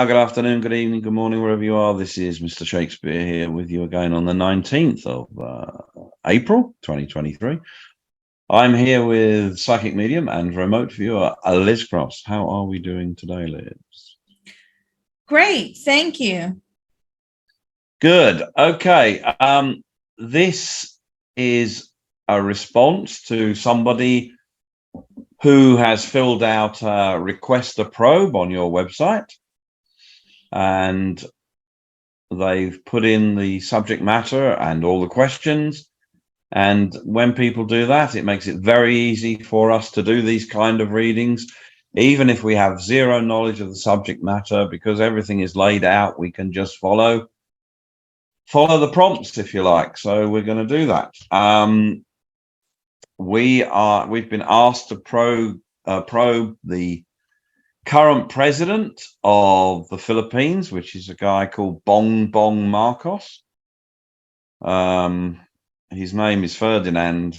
Good afternoon, good evening, good morning, wherever you are. This is Mr. Shakespeare here with you again on the 19th of April 2023. I'm here with psychic medium and remote viewer Liz Cross. How are we doing today, Liz? Great, thank you. Good. Okay. This is a response to somebody who has filled out a request a probe on your website. And they've put in the subject matter and all the questions. And when people do that, it makes it very easy for us to do these kind of readings, even if we have zero knowledge of the subject matter, because everything is laid out. We can just follow the prompts, if you like. So we're going to do that. We've been asked to probe the current president of the Philippines, which is a guy called Bongbong Marcos. His name is Ferdinand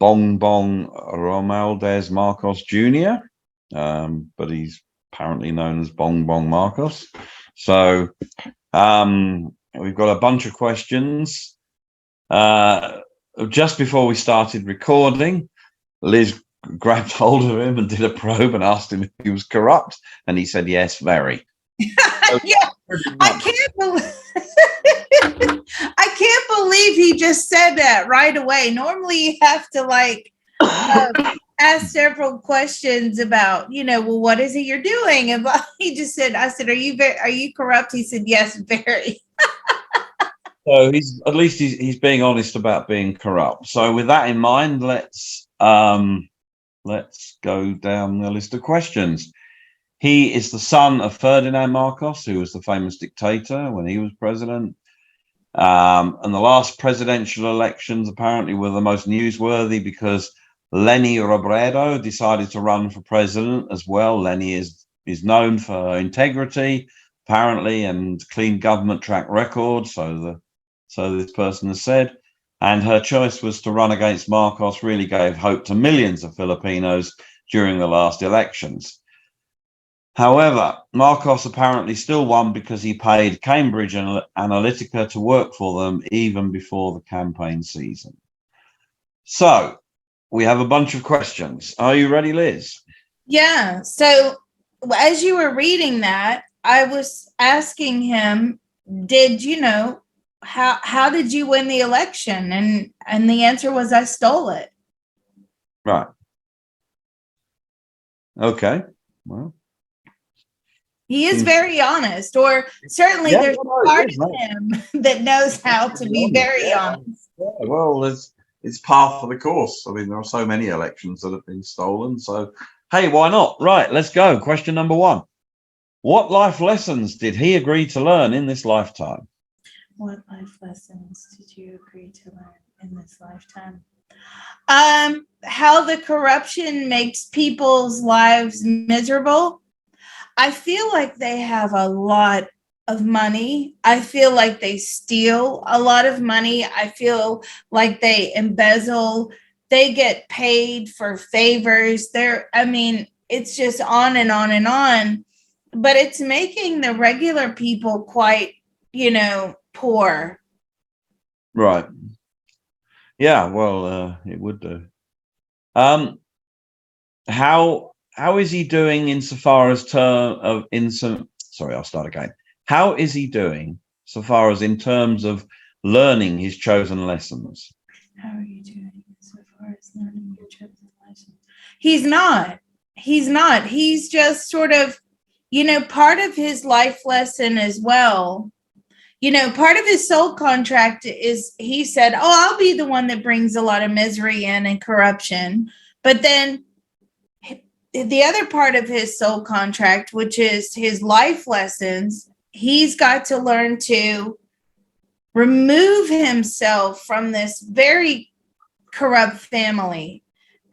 Bongbong Romualdez Marcos Jr., but he's apparently known as Bongbong Marcos. So we've got a bunch of questions. Just before we started recording, Liz grabbed hold of him and did a probe and asked him if he was corrupt, and he said yes, very. Yeah, I can't believe he just said that right away. Normally you have to ask several questions about, well, what is it you're doing? And he just said, I said, are you corrupt? He said, yes, very. So he's being honest about being corrupt. So with that in mind, let's go down the list of questions. He is the son of Ferdinand Marcos, who was the famous dictator when he was president. And the last presidential elections apparently were the most newsworthy because Lenny Robredo decided to run for president as well. Lenny is known for integrity, apparently, and clean government track record. So this person has said. And her choice was to run against Marcos really gave hope to millions of Filipinos during the last elections. However, Marcos apparently still won because he paid Cambridge Analytica to work for them even before the campaign season. So we have a bunch of questions. Are you ready, Liz? Yeah. So as you were reading that, I was asking him, how did you win the election? And the answer was, I stole it. Right. Okay. Well, he is very honest, or certainly there's a part of him that knows how to be very honest. Yeah, well, it's par for the course. I mean, there are so many elections that have been stolen. So, hey, why not? Right, let's go. Question number 1. What life lessons did he agree to learn in this lifetime? What life lessons did you agree to learn in this lifetime? How the corruption makes people's lives miserable. I feel like they have a lot of money. I feel like they steal a lot of money. I feel like they embezzle. They get paid for favors. It's just on and on and on. But it's making the regular people quite, poor. Right. Yeah, well, it would do. How is he doing insofar as How is he doing so far as in terms of learning his chosen lessons? How are you doing so far as learning your chosen lessons? He's not. He's just sort of, part of his life lesson as well. Part of his soul contract is, he said, I'll be the one that brings a lot of misery in and corruption. But then the other part of his soul contract, which is his life lessons, he's got to learn to remove himself from this very corrupt family.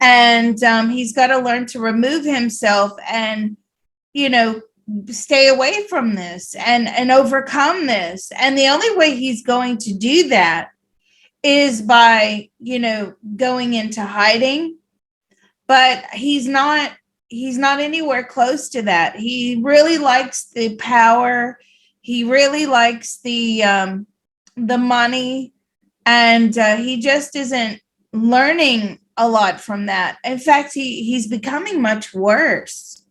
And he's got to learn to remove himself and stay away from this and overcome this. And the only way he's going to do that is by, going into hiding. But he's not anywhere close to that. He really likes the power. He really likes the money, and he just isn't learning a lot from that. In fact, he's becoming much worse.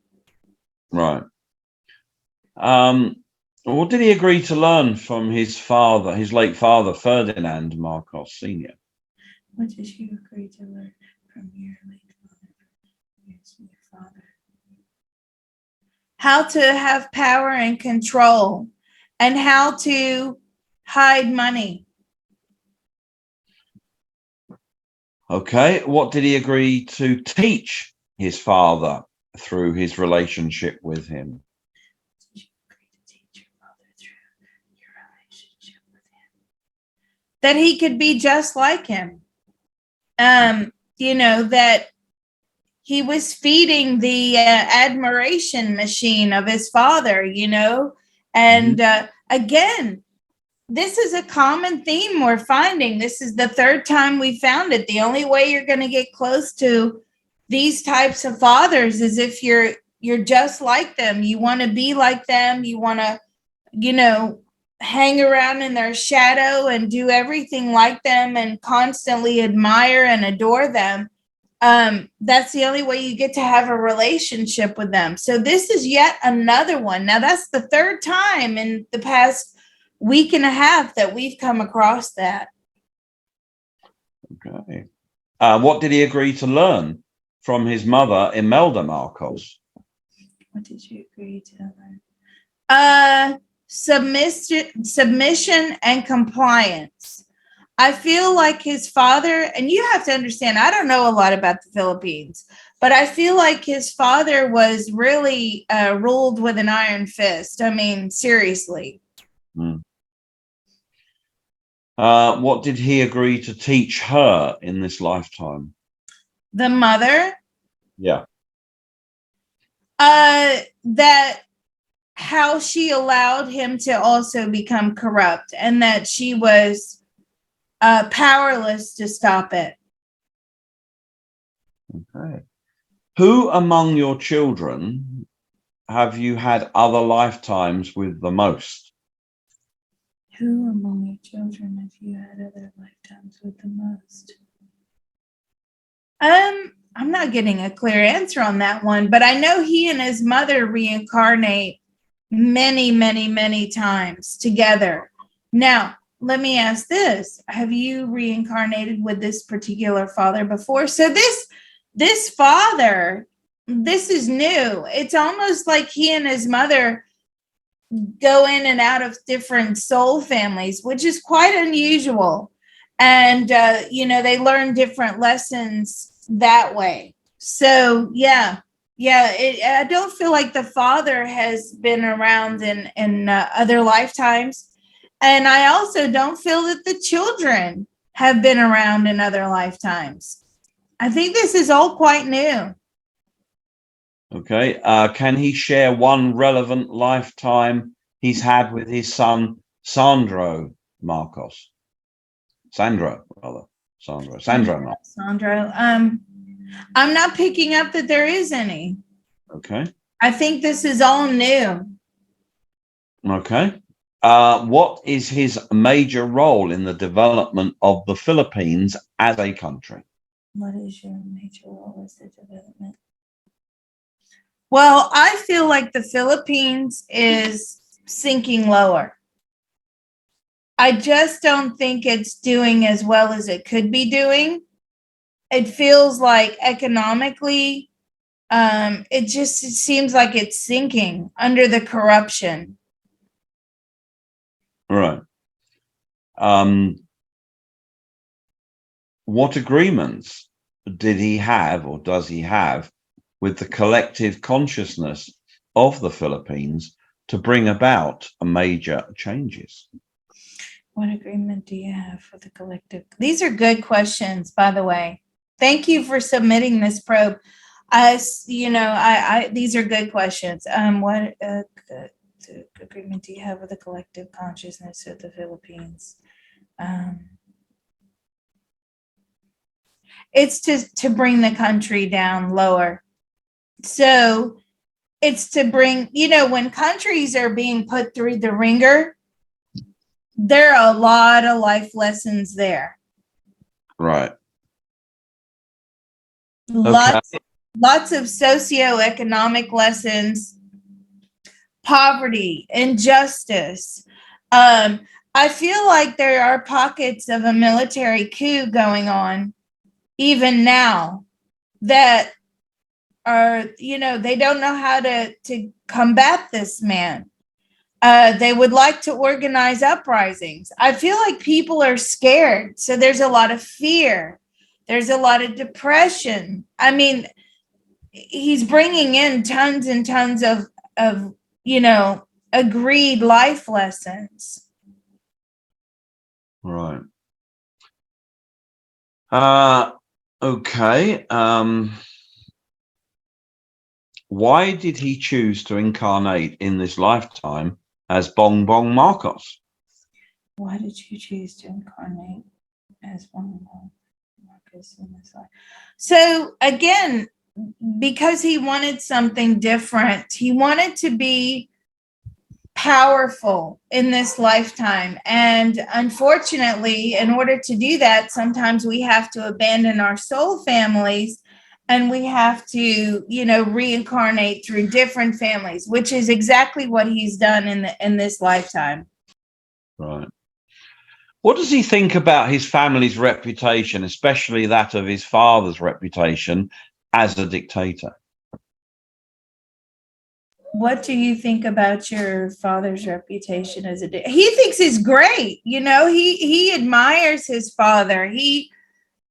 Right. What did he agree to learn from his father, his late father, Ferdinand Marcos Sr.? What did you agree to learn from your late father? Yes, your father. How to have power and control, and how to hide money. Okay. What did he agree to teach his father through his relationship with him? Did you agree to teach your father through your relationship with him? That he could be just like him. That he was feeding the admiration machine of his father, and again, this is a common theme we're finding. This is the third time we found it. The only way you're going to get close to these types of fathers is if you're just like them. You want to be like them. You want to, hang around in their shadow and do everything like them and constantly admire and adore them. That's the only way you get to have a relationship with them. So this is yet another one. Now, that's the third time in the past week and a half that we've come across that. Okay. What did he agree to learn from his mother, Imelda Marcos? What did you agree to learn? Submission and compliance. I feel like his father, and you have to understand, I don't know a lot about the Philippines, but I feel like his father was really ruled with an iron fist. I mean, seriously. What did he agree to teach her in this lifetime? The mother? Yeah. That how she allowed him to also become corrupt, and that she was powerless to stop it. Okay. Who among your children have you had other lifetimes with the most? Who among your children have you had other lifetimes with the most? I'm not getting a clear answer on that one, but I know he and his mother reincarnate many, many, many times together. Now, let me ask this. Have you reincarnated with this particular father before? So this father, this is new. It's almost like he and his mother go in and out of different soul families, which is quite unusual. And, they learn different lessons that way. So, yeah, I don't feel like the father has been around in other lifetimes. And I also don't feel that the children have been around in other lifetimes. I think this is all quite new. Okay. Can he share one relevant lifetime he's had with his son, Sandro Marcos? Sandro Marcos. Sandro. I'm not picking up that there is any. Okay. I think this is all new. Okay. What is his major role in the development of the Philippines as a country? What is your major role as the development? Well, I feel like the Philippines is sinking lower. I just don't think it's doing as well as it could be doing. It feels like economically, it seems like it's sinking under the corruption. Right. What agreements did he have, or does he have, with the collective consciousness of the Philippines to bring about major changes? What agreement do you have for the collective? These are good questions, by the way. Thank you for submitting this probe. These are good questions. What agreement do you have with the collective consciousness of the Philippines? It's to bring the country down lower. So it's to bring, when countries are being put through the ringer, there are a lot of life lessons there. Right. Lots of socioeconomic lessons, poverty, injustice. I feel like there are pockets of a military coup going on even now that are, they don't know how to combat this man. They would like to organize uprisings. I feel like people are scared. So there's a lot of fear. There's a lot of depression. I mean, he's bringing in tons and tons of agreed life lessons. Right. Okay. Why did he choose to incarnate in this lifetime as Bong Bong Marcos? Why did you choose to incarnate as Bong Bong Marcos in this life? So again, because he wanted something different, he wanted to be powerful in this lifetime. And unfortunately, in order to do that, sometimes we have to abandon our soul families and we have to, reincarnate through different families, which is exactly what he's done in this lifetime. Right. What does he think about his family's reputation, especially that of his father's reputation as a dictator? What do you think about your father's reputation as he thinks he's great. He admires his father. He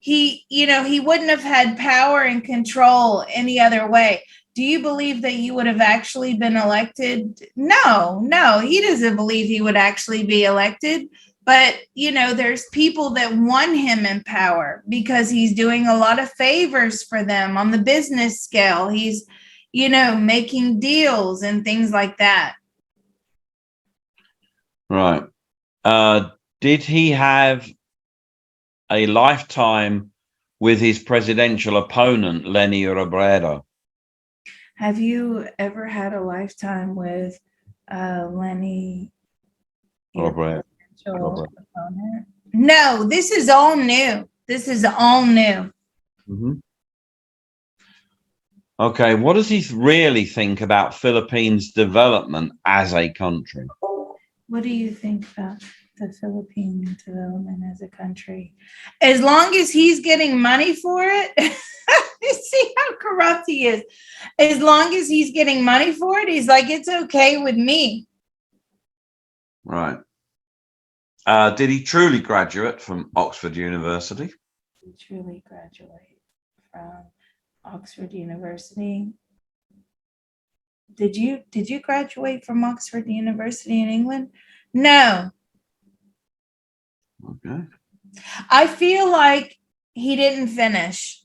wouldn't have had power and control any other way. Do you believe that you would have actually been elected? No, he doesn't believe he would actually be elected. But, there's people that want him in power because he's doing a lot of favors for them on the business scale. He's, making deals and things like that. Right. Did he have a lifetime with his presidential opponent, Lenny Robredo? Have you ever had a lifetime with Lenny Robredo. Opponent? No, this is all new. Mm-hmm. Okay, what does he really think about Philippines' development as a country? What do you think about the Philippine development as a country? As long as he's getting money for it, you see how corrupt he is. As long as he's getting money for it, he's like, it's okay with me. Right. Did he truly graduate from Oxford University? He truly graduate from Oxford University. Did you graduate from Oxford University in England? No. Okay. I feel like he didn't finish.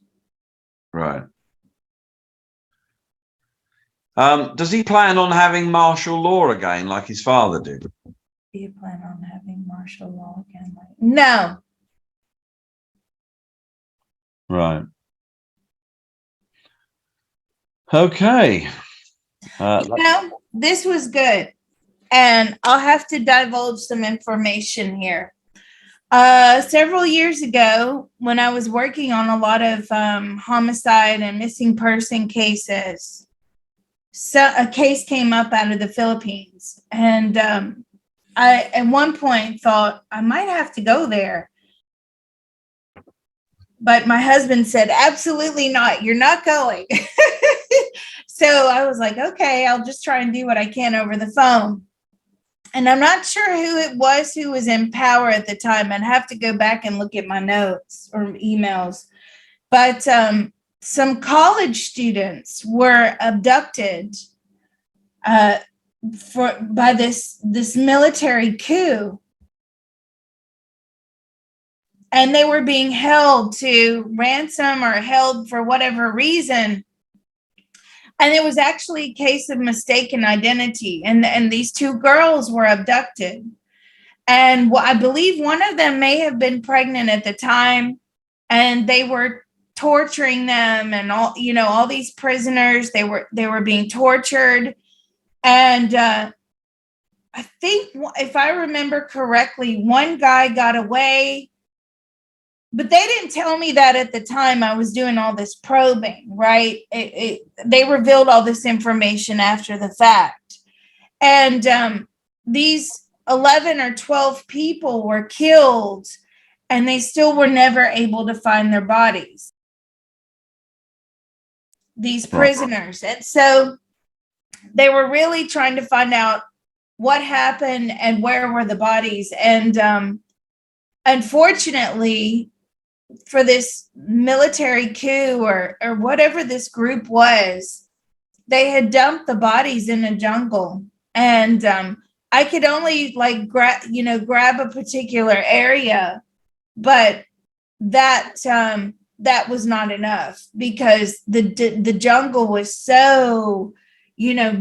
Right. Does he plan on having martial law again like his father did? Do you plan on having martial law again? No. Right. Okay. This was good. And I'll have to divulge some information here. Several years ago, when I was working on a lot of homicide and missing person cases, so a case came up out of the Philippines. And I, at one point, thought I might have to go there. But my husband said, absolutely not. You're not going. So I was like, okay, I'll just try and do what I can over the phone. And I'm not sure who was in power at the time. I'd have to go back and look at my notes or emails. But some college students were abducted by this military coup. And they were being held to ransom or held for whatever reason. And it was actually a case of mistaken identity. And these two girls were abducted. And I believe one of them may have been pregnant at the time, and they were torturing them, and all these prisoners, they were being tortured. And I think, if I remember correctly, one guy got away, but they didn't tell me that at the time I was doing all this probing, right? They revealed all this information after the fact. And these 11 or 12 people were killed, and they still were never able to find their bodies, these prisoners. And so they were really trying to find out what happened and where were the bodies. And unfortunately, for this military coup or whatever this group was, they had dumped the bodies in a jungle. And I could only grab a particular area, but that was not enough, because the jungle was so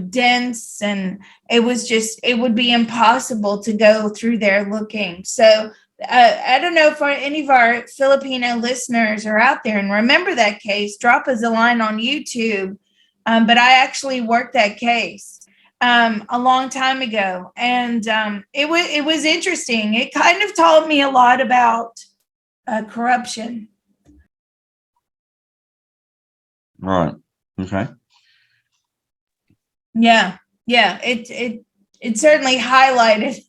dense, and it would be impossible to go through there looking. So I don't know if any of our Filipino listeners are out there and remember that case. Drop us a line on YouTube. But I actually worked that case a long time ago, and it was interesting. It kind of taught me a lot about corruption. Right. Okay. Yeah. It certainly highlighted,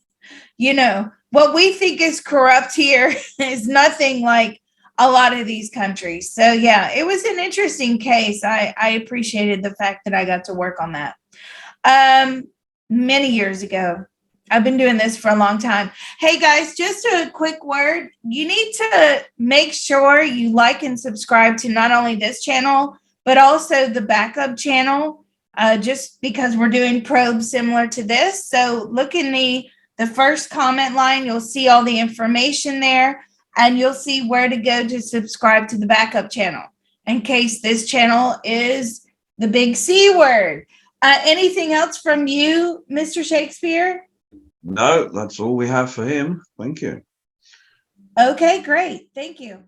what we think is corrupt here is nothing like a lot of these countries. So yeah, it was an interesting case. I appreciated the fact that I got to work on that many years ago. I've been doing this for a long time. Hey guys, just a quick word. You need to make sure you like and subscribe to not only this channel, but also the backup channel, just because we're doing probes similar to this. So look in the first comment line. You'll see all the information there, and you'll see where to go to subscribe to the backup channel, in case this channel is the big C word. Anything else from you, Mr. Shakespeare? No, that's all we have for him. Thank you. Okay, great. Thank you.